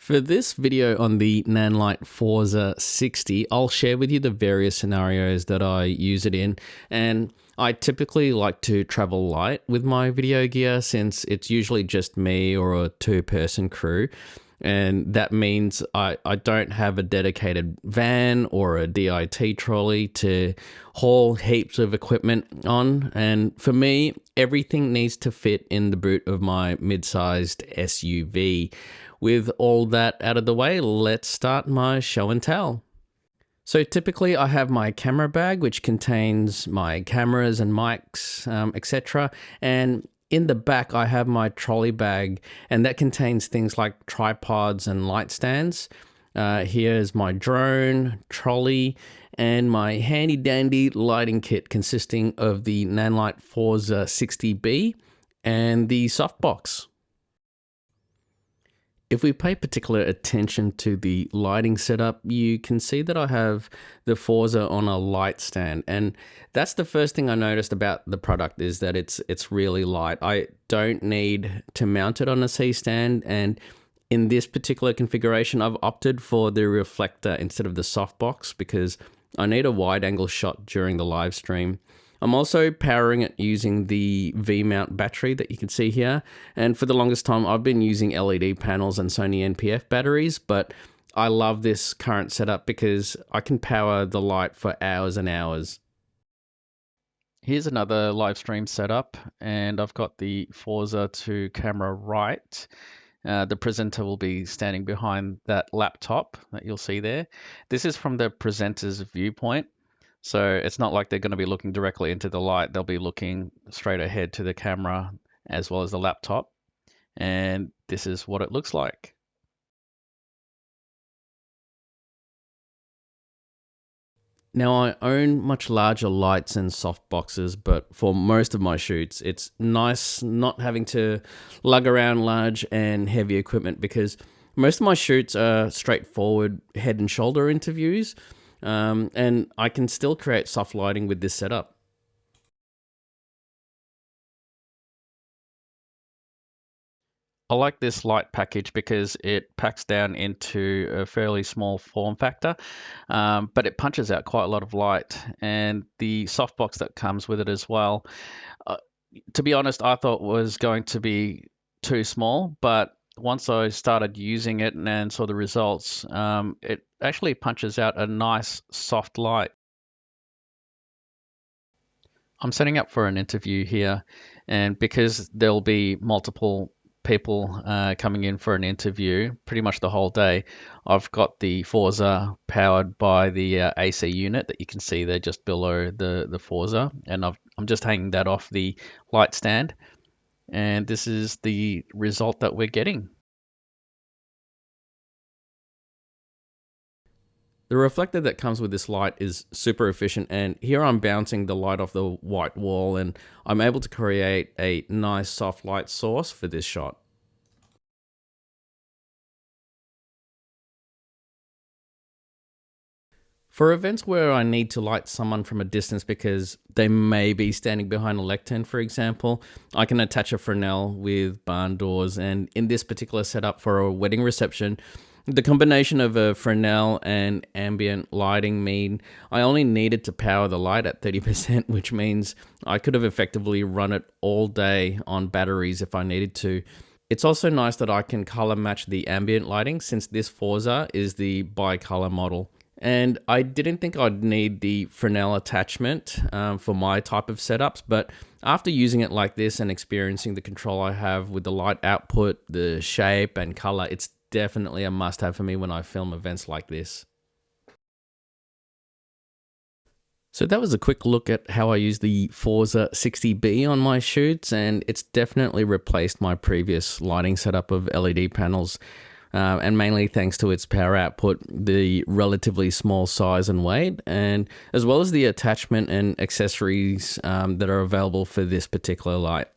For this video on the Nanlite Forza 60, I'll share with you the various scenarios that I use it in, and I typically like to travel light with my video gear since it's usually just me or a two-person crew, and that means I don't have a dedicated van or a DIT trolley to haul heaps of equipment on, and for me, everything needs to fit in the boot of my mid-sized SUV. With all that out of the way, let's start my show and tell. So typically I have my camera bag, which contains my cameras and mics, etc. And in the back, I have my trolley bag, and that contains things like tripods and light stands. Here's my drone, trolley, and my handy dandy lighting kit consisting of the Nanlite Forza 60B and the softbox. If we pay particular attention to the lighting setup, you can see that I have the Forza on a light stand, and that's the first thing I noticed about the product is that it's really light. I don't need to mount it on a C-stand, and in this particular configuration, I've opted for the Reflector instead of the softbox because I need a wide-angle shot during the live stream. I'm also powering it using the V-mount battery that you can see here, and for the longest time I've been using LED panels and Sony NPF batteries, but I love this current setup because I can power the light for hours and hours. Here's another live stream setup, and I've got the Forza to camera right. The presenter will be standing behind that laptop that you'll see there. This is from the presenter's viewpoint. So it's not like they're going to be looking directly into the light. They'll be looking straight ahead to the camera as well as the laptop. And this is what it looks like. Now I own much larger lights and soft boxes, but for most of my shoots, it's nice not having to lug around large and heavy equipment because most of my shoots are straightforward head and shoulder interviews. And I can still create soft lighting with this setup. I like this light package because it packs down into a fairly small form factor, but it punches out quite a lot of light, and the softbox that comes with it as well. To be honest, I thought was going to be too small, but once I started using it and saw the results, it actually punches out a nice soft light. I'm setting up for an interview here, and because there'll be multiple people coming in for an interview pretty much the whole day, I've got the Forza powered by the AC unit that you can see there just below the Forza, and I'm just hanging that off the light stand. And this is the result that we're getting. The reflector that comes with this light is super efficient, and here I'm bouncing the light off the white wall, and I'm able to create a nice soft light source for this shot. For events where I need to light someone from a distance because they may be standing behind a lectern, for example, I can attach a Fresnel with barn doors, and in this particular setup for a wedding reception, the combination of a Fresnel and ambient lighting mean I only needed to power the light at 30%, which means I could have effectively run it all day on batteries if I needed to. It's also nice that I can color match the ambient lighting since this Forza is the bi-color model. And I didn't think I'd need the Fresnel attachment for my type of setups, but after using it like this and experiencing the control I have with the light output, the shape and color, it's definitely a must-have for me when I film events like this. So that was a quick look at how I use the Forza 60B on my shoots, and it's definitely replaced my previous lighting setup of LED panels. And mainly thanks to its power output, the relatively small size and weight, and as well as the attachment and accessories that are available for this particular light.